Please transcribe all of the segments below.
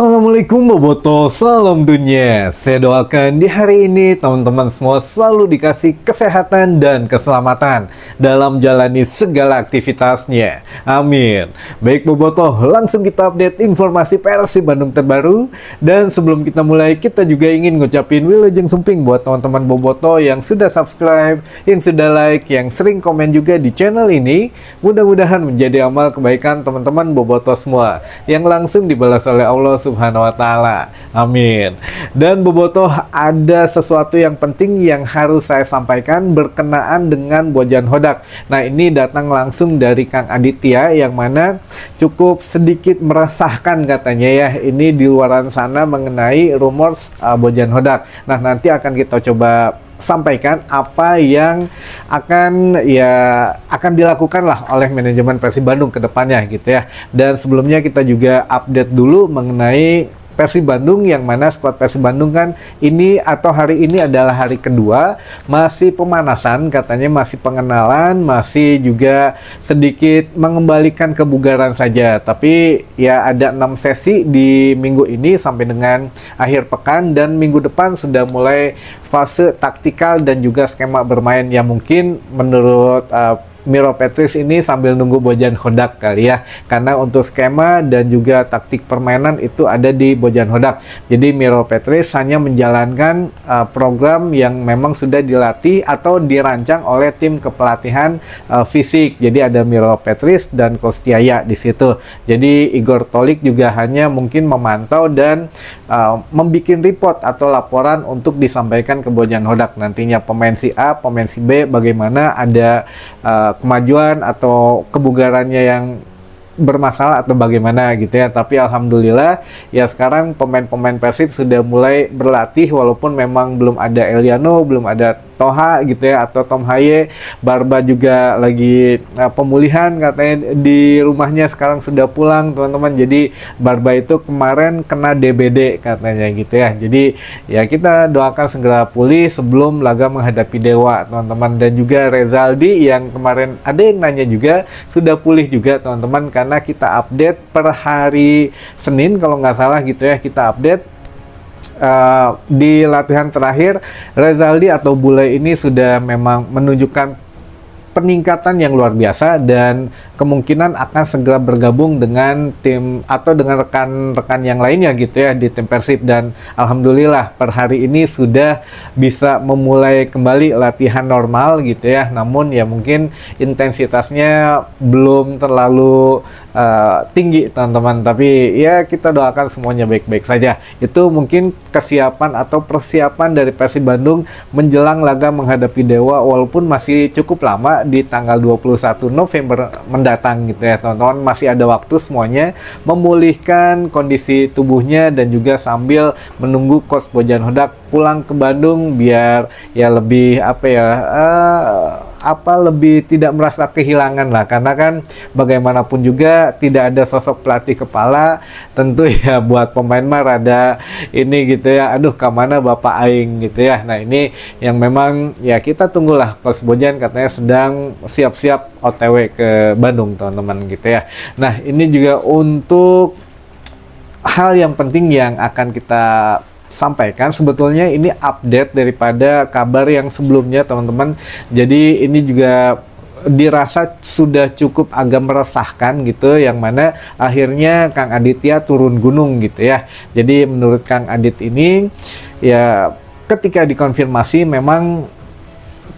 Assalamualaikum Boboto, salam dunia. Saya doakan di hari ini teman-teman semua selalu dikasih kesehatan dan keselamatan dalam jalani segala aktivitasnya. Amin. Baik Boboto, langsung kita update informasi Persib Bandung terbaru. Dan sebelum kita mulai, kita juga ingin ngucapin wilujeng sumping buat teman-teman Boboto yang sudah subscribe, yang sudah like, yang sering komen juga di channel ini. Mudah-mudahan menjadi amal kebaikan teman-teman Boboto semua yang langsung dibalas oleh Allah Subhanahu wa Ta'ala. Amin. Dan Boboto, ada sesuatu yang penting yang harus saya sampaikan berkenaan dengan Bojan Hodak. Nah, ini datang langsung dari Kang Aditya yang mana cukup sedikit meresahkan katanya ya. Ini di luaran sana mengenai rumors Bojan Hodak. Nah, nanti akan kita coba sampaikan apa yang akan dilakukan lah oleh manajemen Persib Bandung ke depannya gitu ya. Dan sebelumnya kita juga update dulu mengenai Persib Bandung, yang mana skuad Persib Bandung kan ini atau hari ini adalah hari kedua, masih pemanasan katanya, masih pengenalan, masih juga sedikit mengembalikan kebugaran saja. Tapi ya ada 6 sesi di minggu ini sampai dengan akhir pekan, dan minggu depan sudah mulai fase taktikal dan juga skema bermain yang mungkin menurut Miro Petrus ini sambil nunggu Bojan Hodak kali ya, karena untuk skema dan juga taktik permainan itu ada di Bojan Hodak. Jadi Miro Petrus hanya menjalankan program yang memang sudah dilatih atau dirancang oleh tim kepelatihan fisik. Jadi ada Miro Petrus dan Coach Tiaya di situ. Jadi Igor Tolik juga hanya mungkin memantau dan membuat report atau laporan untuk disampaikan ke Bojan Hodak. Nantinya pemain si A, pemain si B, bagaimana ada kemajuan atau kebugarannya yang bermasalah atau bagaimana gitu ya. Tapi alhamdulillah ya sekarang pemain-pemain Persib sudah mulai berlatih, walaupun memang belum ada Eliano, belum ada Toha gitu ya, atau Tom Haye. Barba juga lagi pemulihan katanya di rumahnya, sekarang sudah pulang teman-teman. Jadi Barba itu kemarin kena DBD katanya gitu ya. Jadi ya kita doakan segera pulih sebelum laga menghadapi Dewa teman-teman. Dan juga Rezaldi yang kemarin ada yang nanya juga sudah pulih juga teman-teman, karena kita update per hari Senin kalau nggak salah gitu ya, kita update di latihan terakhir Rezaldi atau Bule ini sudah memang menunjukkan peningkatan yang luar biasa, dan kemungkinan akan segera bergabung dengan tim atau dengan rekan-rekan yang lainnya gitu ya di tim Persib. Dan alhamdulillah per hari ini sudah bisa memulai kembali latihan normal gitu ya. Namun ya mungkin intensitasnya belum terlalu tinggi teman-teman, tapi ya kita doakan semuanya baik-baik saja. Itu mungkin kesiapan atau persiapan dari Persib Bandung menjelang laga menghadapi Dewa, walaupun masih cukup lama di tanggal 21 November mendatang gitu ya teman-teman. Masih ada waktu semuanya memulihkan kondisi tubuhnya, dan juga sambil menunggu Coach Bojan Hodak pulang ke Bandung biar ya lebih lebih tidak merasa kehilangan lah, karena kan bagaimanapun juga tidak ada sosok pelatih kepala. Tentu ya buat pemain mah rada ini gitu ya, aduh kemana Bapak Aing gitu ya. Nah ini yang memang ya kita tunggulah, Coach Bojan katanya sedang siap-siap OTW ke Bandung teman-teman gitu ya. Nah ini juga untuk hal yang penting yang akan kita sampaikan. Sebetulnya ini update daripada kabar yang sebelumnya teman-teman. Jadi ini juga dirasa sudah cukup agak meresahkan gitu, yang mana akhirnya Kang Aditya turun gunung gitu ya. Jadi menurut Kang Adit ini ya ketika dikonfirmasi memang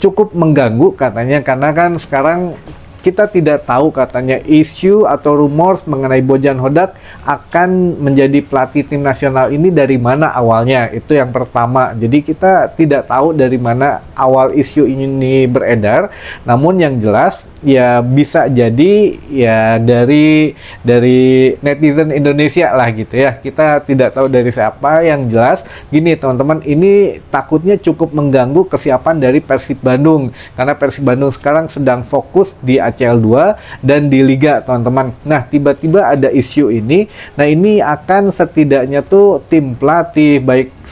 cukup mengganggu katanya, karena kan sekarang kita tidak tahu katanya isu atau rumors mengenai Bojan Hodak akan menjadi pelatih tim nasional ini dari mana awalnya. Itu yang pertama. Jadi kita tidak tahu dari mana awal isu ini beredar. Namun yang jelas ya bisa jadi ya dari netizen Indonesia lah gitu ya. Kita tidak tahu dari siapa. Yang jelas gini teman-teman, ini takutnya cukup mengganggu kesiapan dari Persib Bandung, karena Persib Bandung sekarang sedang fokus di ACL2 dan di Liga, teman-teman. Nah, tiba-tiba ada isu ini. Nah, ini akan setidaknya tuh tim pelatih baik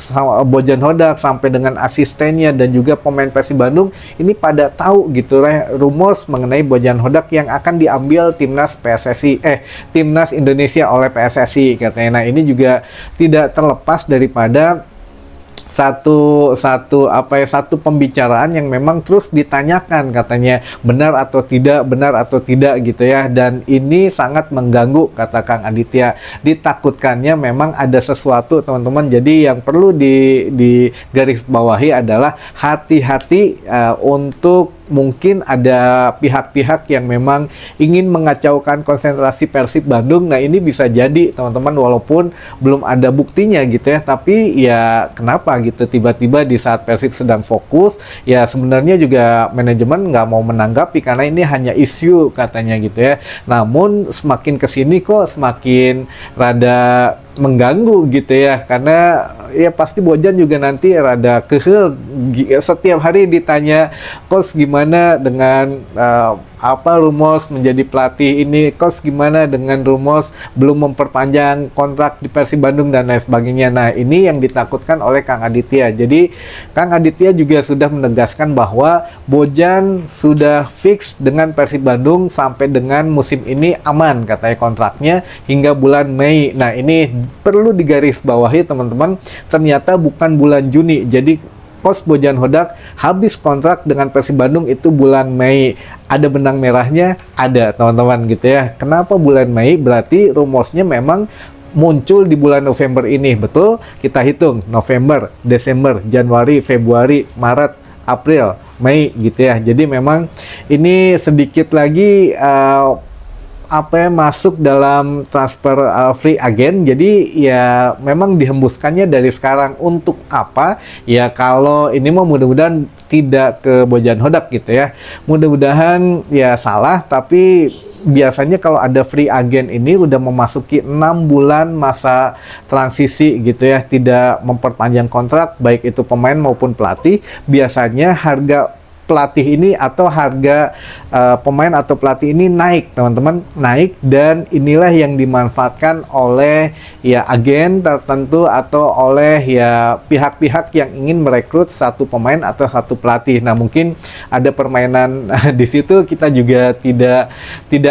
Bojan Hodak sampai dengan asistennya dan juga pemain Persib Bandung ini pada tahu gitu lah rumors mengenai Bojan Hodak yang akan diambil timnas timnas Indonesia oleh PSSI katanya. Nah, ini juga tidak terlepas daripada satu pembicaraan yang memang terus ditanyakan katanya benar atau tidak gitu ya, dan ini sangat mengganggu kata Kang Aditya. Ditakutkannya memang ada sesuatu, teman-teman. Jadi yang perlu di garis bawahi adalah hati-hati untuk mungkin ada pihak-pihak yang memang ingin mengacaukan konsentrasi Persib Bandung. Nah, ini bisa jadi, teman-teman, walaupun belum ada buktinya gitu ya, tapi ya kenapa gitu tiba-tiba di saat Persib sedang fokus, ya sebenarnya juga manajemen nggak mau menanggapi karena ini hanya isu katanya gitu ya. Namun semakin kesini kok semakin rada mengganggu gitu ya, karena ya pasti Bojan juga nanti rada kesel setiap hari ditanya, "Coach gimana dengan rumors menjadi pelatih ini? Coach gimana dengan rumors belum memperpanjang kontrak di Persib Bandung dan lain sebagainya." Nah, ini yang ditakutkan oleh Kang Aditya. Jadi Kang Aditya juga sudah menegaskan bahwa Bojan sudah fix dengan Persib Bandung sampai dengan musim ini aman katanya kontraknya hingga bulan Mei. Nah, ini perlu digarisbawahi, teman-teman, ternyata bukan bulan Juni. Jadi Coach Bojan Hodak habis kontrak dengan Persib Bandung itu bulan Mei. Ada benang merahnya? Ada, teman-teman gitu ya. Kenapa bulan Mei? Berarti rumorsnya memang muncul di bulan November ini. Betul? Kita hitung November, Desember, Januari, Februari, Maret, April, Mei gitu ya. Jadi memang ini sedikit lagi masuk dalam transfer free agent. Jadi ya memang dihembuskannya dari sekarang. Untuk apa? Ya kalau ini mau mudah-mudahan tidak ke Bojan Hodak gitu ya. Mudah-mudahan ya salah, tapi biasanya kalau ada free agent ini udah memasuki 6 bulan masa transisi gitu ya, tidak memperpanjang kontrak baik itu pemain maupun pelatih, biasanya harga pelatih ini atau harga pemain atau pelatih ini naik, teman-teman, naik, dan inilah yang dimanfaatkan oleh ya agen tertentu atau oleh ya pihak-pihak yang ingin merekrut satu pemain atau satu pelatih. Nah, mungkin ada permainan di situ, kita juga tidak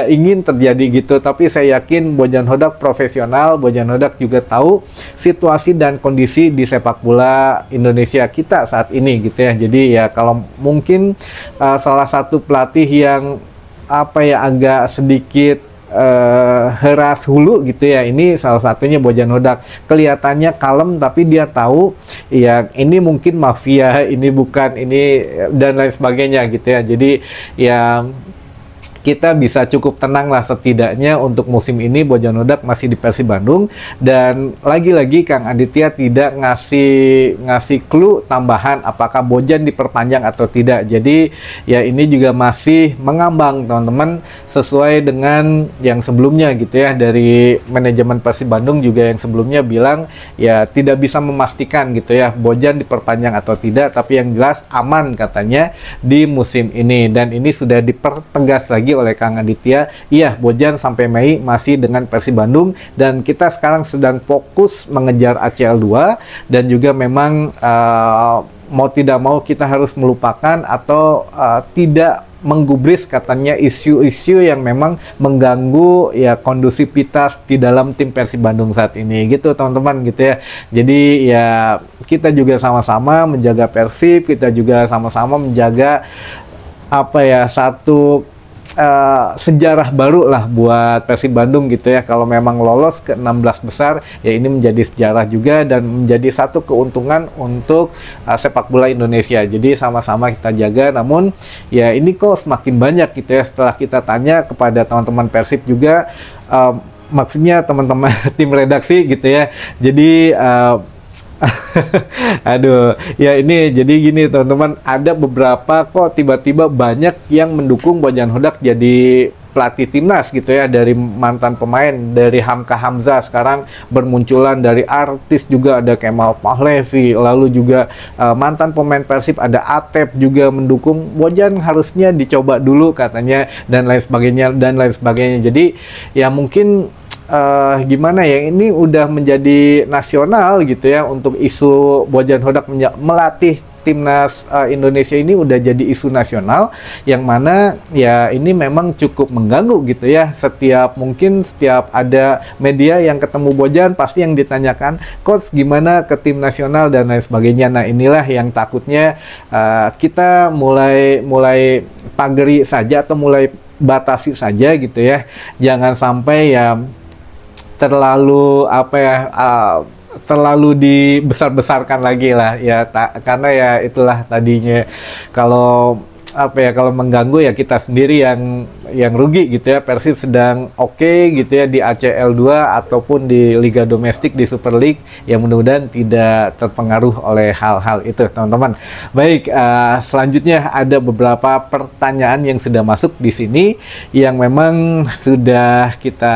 ingin terjadi gitu, tapi saya yakin Bojan Hodak profesional, Bojan Hodak juga tahu situasi dan kondisi di sepak bola Indonesia kita saat ini gitu ya. Jadi ya kalau mungkin salah satu pelatih yang agak sedikit heras hulu gitu ya, ini salah satunya Bojan Hodak. Kelihatannya kalem tapi dia tahu ya ini mungkin mafia, ini bukan ini dan lain sebagainya gitu ya. Jadi ya kita bisa cukup tenang lah setidaknya untuk musim ini Bojan Hodak masih di Persib Bandung. Dan lagi-lagi Kang Aditya tidak ngasih clue tambahan apakah Bojan diperpanjang atau tidak. Jadi ya ini juga masih mengambang, teman-teman, sesuai dengan yang sebelumnya gitu ya, dari manajemen Persib Bandung juga yang sebelumnya bilang ya tidak bisa memastikan gitu ya Bojan diperpanjang atau tidak, tapi yang jelas aman katanya di musim ini. Dan ini sudah dipertegas lagi oleh Kang Aditya, iya Bojan sampai Mei masih dengan Persib Bandung, dan kita sekarang sedang fokus mengejar ACL2, dan juga memang mau tidak mau kita harus melupakan atau tidak menggubris katanya isu-isu yang memang mengganggu ya kondusivitas di dalam tim Persib Bandung saat ini gitu, teman-teman gitu ya. Jadi ya kita juga sama-sama menjaga Persib, kita juga sama-sama menjaga satu sejarah baru lah buat Persib Bandung gitu ya. Kalau memang lolos ke 16 besar ya ini menjadi sejarah juga dan menjadi satu keuntungan untuk sepak bola Indonesia. Jadi sama-sama kita jaga. Namun ya ini kok semakin banyak gitu ya setelah kita tanya kepada teman-teman Persib juga, maksudnya teman-teman tim redaksi gitu ya. Jadi aduh, ya ini jadi gini, teman-teman, ada beberapa kok tiba-tiba banyak yang mendukung Bojan Hodak jadi pelatih timnas gitu ya, dari mantan pemain, dari Hamka Hamzah, sekarang bermunculan dari artis juga ada Kemal Pahlevi, lalu juga mantan pemain Persib ada Atep juga mendukung. Bojan harusnya dicoba dulu katanya, dan lain sebagainya dan lain sebagainya. Jadi ya mungkin gimana ya, ini udah menjadi nasional gitu ya, untuk isu Bojan Hodak melatih timnas Indonesia ini udah jadi isu nasional, yang mana ya ini memang cukup mengganggu gitu ya. Mungkin setiap ada media yang ketemu Bojan pasti yang ditanyakan, coach gimana ke tim nasional dan lain sebagainya. Nah inilah yang takutnya kita mulai pagari saja atau mulai batasi saja gitu ya, jangan sampai ya terlalu terlalu dibesar-besarkan lagi lah ya, karena ya itulah tadinya, kalau kalau mengganggu ya kita sendiri yang rugi gitu ya. Persib sedang oke gitu ya di ACL 2 ataupun di Liga Domestik di Super League, ya mudah-mudahan tidak terpengaruh oleh hal-hal itu teman-teman. Baik, selanjutnya ada beberapa pertanyaan yang sudah masuk di sini yang memang sudah kita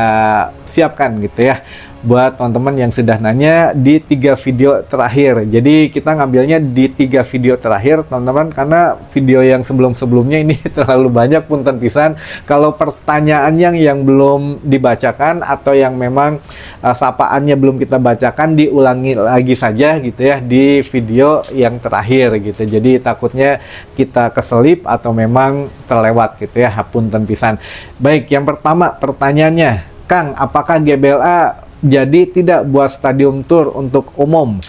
siapkan gitu ya, buat teman-teman yang sudah nanya di 3 video terakhir. Jadi kita ngambilnya di 3 video terakhir teman-teman, karena video yang sebelum-sebelumnya ini terlalu banyak, punten pisan. Kalau pertanyaannya yang belum dibacakan atau yang memang sapaannya belum kita bacakan, diulangi lagi saja gitu ya di video yang terakhir gitu. Jadi takutnya kita keselip atau memang terlewat gitu ya, punten pisan. Baik, yang pertama pertanyaannya, Kang, apakah GBLA jadi tidak buat stadium tour untuk umum?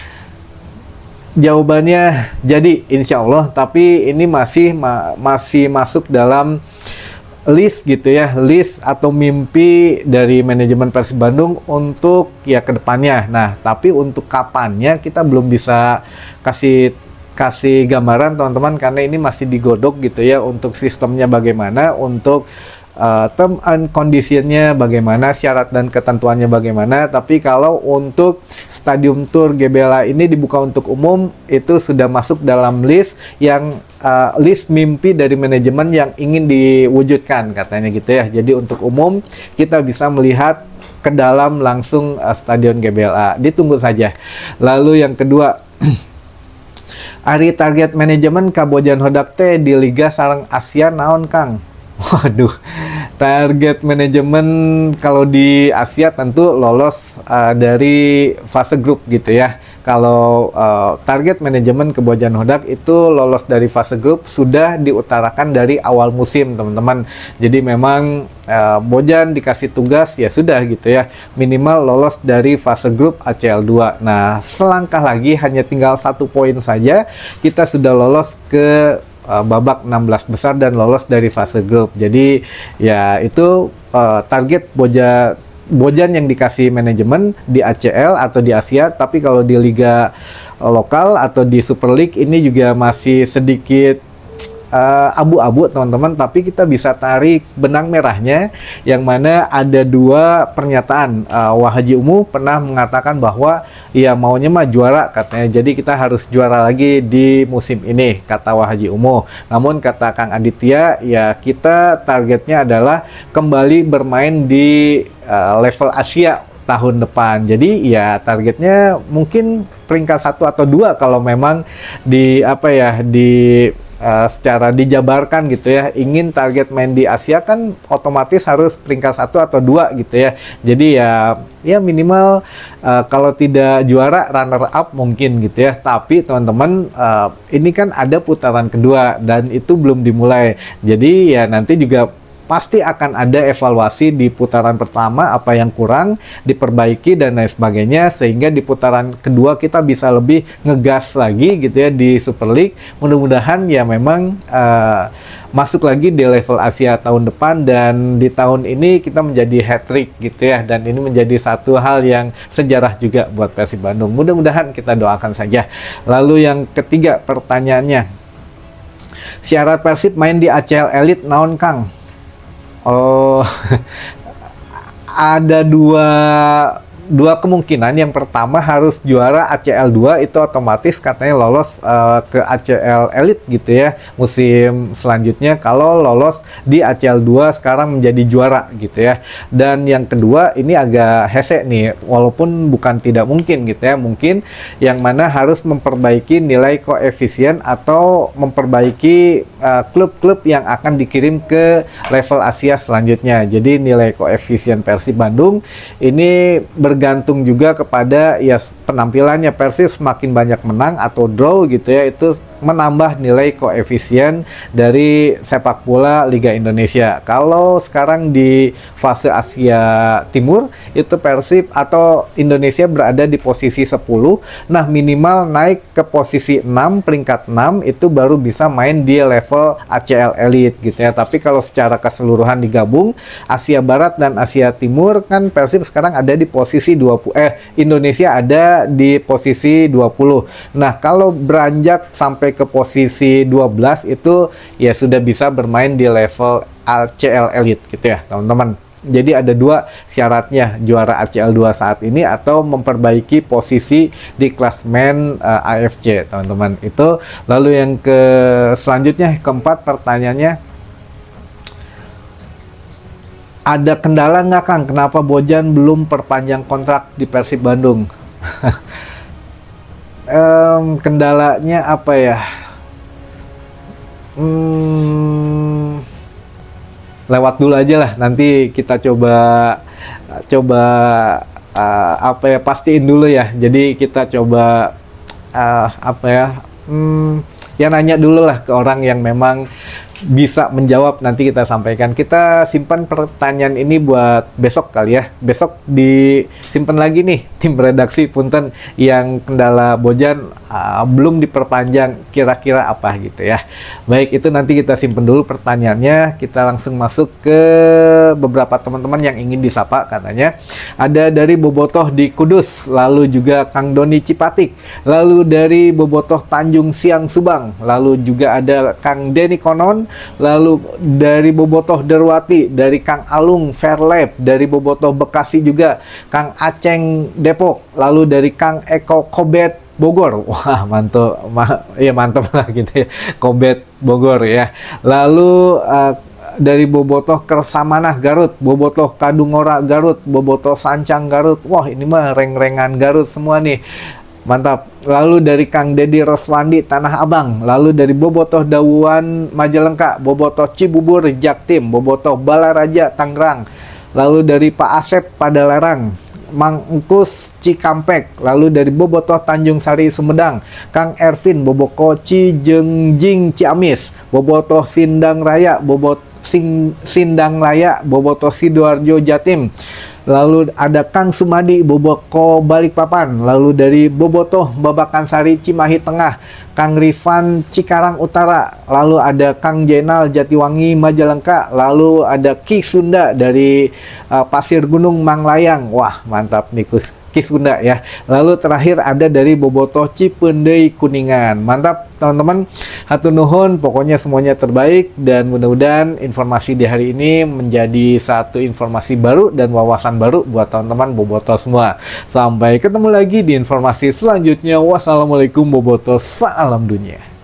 Jawabannya jadi, insya Allah, tapi ini masih masuk dalam list gitu ya, list atau mimpi dari manajemen Persib Bandung untuk ya kedepannya. Nah, tapi untuk kapannya kita belum bisa kasih gambaran teman-teman, karena ini masih digodok gitu ya, untuk sistemnya bagaimana, untuk term and conditionnya bagaimana, syarat dan ketentuannya bagaimana. Tapi kalau untuk stadium tour GBLA ini dibuka untuk umum, itu sudah masuk dalam list yang list mimpi dari manajemen yang ingin diwujudkan katanya gitu ya. Jadi untuk umum kita bisa melihat ke dalam langsung stadion GBLA, ditunggu saja. Lalu yang kedua, Ari target manajemen Bojan Hodak teh di Liga sareng Asia naon Kang? Waduh, target manajemen kalau di Asia tentu lolos dari fase grup gitu ya. Kalau target manajemen Bojan Hodak itu lolos dari fase grup sudah diutarakan dari awal musim teman-teman. Jadi memang Bojan dikasih tugas ya sudah gitu ya, minimal lolos dari fase grup ACL 2. Nah, selangkah lagi, hanya tinggal 1 poin saja kita sudah lolos ke babak 16 besar dan lolos dari fase grup. Jadi ya itu target Bojan yang dikasih manajemen di ACL atau di Asia. Tapi kalau di liga lokal atau di Super League ini juga masih sedikit abu-abu teman-teman. Tapi kita bisa tarik benang merahnya, yang mana ada 2 pernyataan. Wahaji Umu pernah mengatakan bahwa ya maunya mah juara katanya, jadi kita harus juara lagi di musim ini, kata Wahaji Umu. Namun kata Kang Aditya, ya kita targetnya adalah kembali bermain di level Asia tahun depan. Jadi ya targetnya mungkin peringkat 1 atau 2 kalau memang secara dijabarkan gitu ya. Ingin target main di Asia kan otomatis harus peringkat 1 atau 2 gitu ya. Jadi ya minimal kalau tidak juara runner up mungkin gitu ya. Tapi teman-teman, ini kan ada putaran kedua dan itu belum dimulai. Jadi ya nanti juga pasti akan ada evaluasi di putaran pertama, apa yang kurang diperbaiki dan lain sebagainya, sehingga di putaran kedua kita bisa lebih ngegas lagi gitu ya di Super League. Mudah-mudahan ya memang masuk lagi di level Asia tahun depan, dan di tahun ini kita menjadi hat-trick gitu ya, dan ini menjadi satu hal yang sejarah juga buat Persib Bandung. Mudah-mudahan, kita doakan saja. Lalu yang ketiga pertanyaannya, syarat Persib main di ACL Elite naon Kang? Oh, ada 2 dua kemungkinan. Yang pertama harus juara ACL 2, itu otomatis katanya lolos ke ACL Elite gitu ya musim selanjutnya kalau lolos di ACL 2 sekarang menjadi juara gitu ya. Dan yang kedua ini agak hese nih, walaupun bukan tidak mungkin gitu ya, mungkin yang mana harus memperbaiki nilai koefisien atau memperbaiki klub-klub yang akan dikirim ke level Asia selanjutnya. Jadi nilai koefisien Persib Bandung ini bergantung juga kepada ya penampilannya. Persib semakin banyak menang atau draw gitu ya, itu menambah nilai koefisien dari sepak bola Liga Indonesia. Kalau sekarang di fase Asia Timur itu Persib atau Indonesia berada di posisi 10. Nah, minimal naik ke posisi 6, peringkat 6 itu baru bisa main di level ACL Elite gitu ya. Tapi kalau secara keseluruhan digabung Asia Barat dan Asia Timur kan Persib sekarang ada di posisi 20, Indonesia ada di posisi 20. Nah, kalau beranjak sampai ke posisi 12 itu ya sudah bisa bermain di level ACL Elite gitu ya teman-teman. Jadi ada dua syaratnya, juara ACL 2 saat ini atau memperbaiki posisi di klasmen AFC teman-teman. Itu lalu yang ke selanjutnya, keempat pertanyaannya, ada kendala nggak Kang? Kenapa Bojan belum perpanjang kontrak di Persib Bandung? Kendalanya apa ya? Lewat dulu aja lah, nanti kita coba apa ya, pastiin dulu ya. Jadi kita coba apa ya, ya nanya dulu lah ke orang yang memang bisa menjawab, nanti kita sampaikan. Kita simpan pertanyaan ini buat besok kali ya. Besok disimpan lagi nih tim redaksi punten yang kendala Bojan belum diperpanjang, kira-kira apa gitu ya. Baik, itu nanti kita simpan dulu pertanyaannya. Kita langsung masuk ke beberapa teman-teman yang ingin disapa. Katanya ada dari Bobotoh di Kudus, lalu juga Kang Doni Cipatik, lalu dari Bobotoh Tanjung Siang Subang, lalu juga ada Kang Denny Konon, lalu dari Bobotoh Derwati, dari Kang Alung Fairlab, dari Bobotoh Bekasi juga Kang Aceng Depok, lalu dari Kang Eko Kobet Bogor. Wah, mantap, ya mantap lah gitu ya, Kobet Bogor ya. Lalu dari Bobotoh Kersamanah Garut, Bobotoh Kadungora Garut, Bobotoh Sancang Garut. Wah, ini mah reng-rengan Garut semua nih. Mantap. Lalu dari Kang Dedi Roswandi Tanah Abang, lalu dari Bobotoh Dawuan Majalengka, Bobotoh Cibubur Jaktim, Bobotoh Balaraja Tangerang, lalu dari Pak Asep Padalarang, Mang Engkus Cikampek, lalu dari Bobotoh Tanjung Sari Sumedang, Kang Ervin Boboko Cijengjing Ciamis, Bobotoh Sindang Raya, Sindang Raya, Bobotoh Sidoarjo Jatim. Lalu ada Kang Sumadi Boboko Balikpapan, lalu dari Bobotoh Babakan Sari Cimahi Tengah, Kang Rifan Cikarang Utara, lalu ada Kang Jenal Jatiwangi Majalengka, lalu ada Ki Sunda dari Pasir Gunung Manglayang. Wah, mantap nih Ki Sunda ya. Lalu terakhir ada dari Bobotoh Cipendei Kuningan. Mantap teman-teman, hatur nuhun, pokoknya semuanya terbaik dan mudah-mudahan informasi di hari ini menjadi satu informasi baru dan wawasan baru buat teman-teman Bobotoh semua. Sampai ketemu lagi di informasi selanjutnya. Wassalamualaikum Bobotoh, salam dunia.